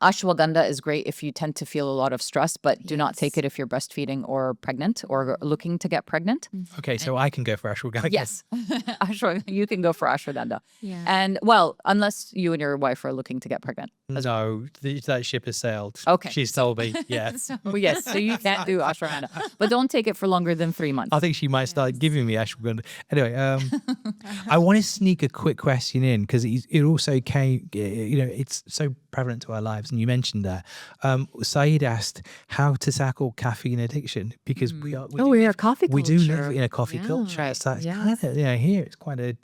Ashwagandha is great if you tend to feel a lot of stress, but do not take it if you're breastfeeding or pregnant or looking to get pregnant. Okay, so I can go for ashwagandha. Yes, you can go for ashwagandha. Yeah. And well, unless you and your wife are looking to get pregnant. No, that ship has sailed. Okay. She's told me, yes. Well, yes, so you can't do ashwagandha, but don't take it for longer than 3 months. I think she might start giving me ashwagandha. Anyway, I want to sneak a quick question in because it also came, it's so prevalent to our lives. And you mentioned that. Saeed asked how to tackle caffeine addiction because We're a coffee culture. We do live in a coffee culture. Right. So it's Yes. kind of, here it's quite a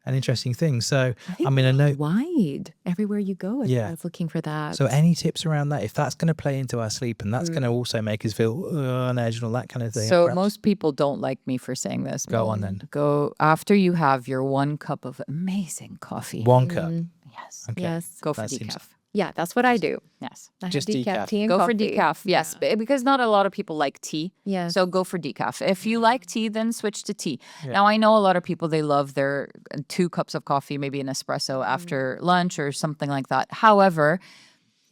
an interesting thing. So, think I mean, I know. wide everywhere you go. Yeah. I was looking for that. So any tips around that? If that's going to play into our sleep and that's going to also make us feel on edge and all that kind of thing. So perhaps- most people don't like me for saying this. Go on then. Go after you have your 1 cup of amazing coffee. 1 cup. Yes. Okay. Yes. Go for That seems- decaf. Yeah, that's what I do. Yes. I have Just decaf. tea and Go for coffee. decaf. Yes, because not a lot of people like tea. Yeah. So go for decaf. If you like tea, then switch to tea. Now I know a lot of people, they love their 2 cups of coffee, maybe an espresso after lunch or something like that. However,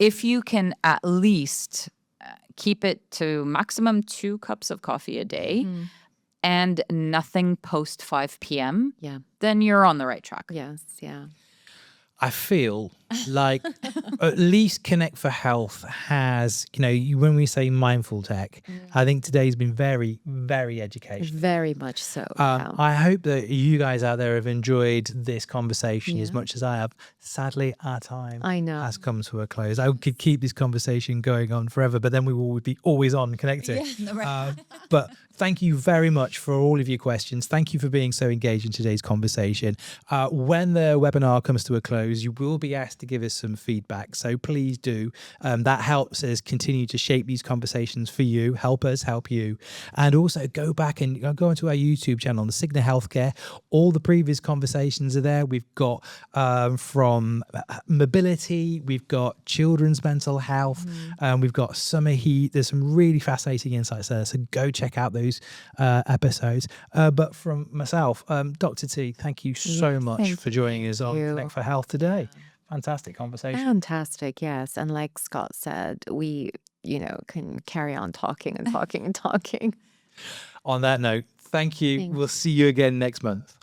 if you can at least keep it to maximum 2 cups of coffee a day and nothing post 5 p.m., Yeah. then you're on the right track. Yes. Yeah. I feel like at least Connect for Health has, when we say mindful tech, I think today's been very, very educational. Very much so. yeah. I hope that you guys out there have enjoyed this conversation as much as I have. Sadly, our time I know. has come to a close. I could keep this conversation going on forever, but then we would be always on connecting. But thank you very much for all of your questions. Thank you for being so engaged in today's conversation. When the webinar comes to a close, you will be asked to give us some feedback. So please do. That helps us continue to shape these conversations for you, help us help you. And also go back and go onto our YouTube channel, the Cigna Healthcare. All the previous conversations are there. We've got from mobility, we've got children's mental health, we've got summer heat. There's some really fascinating insights there. So go check out those episodes. But from myself, Dr. T, thank you so much for joining us on Connect for Health today. Fantastic conversation. Fantastic. Yes. And like Scott said, we, can carry on talking and talking and talking. On that note, thank you. We'll see you again next month.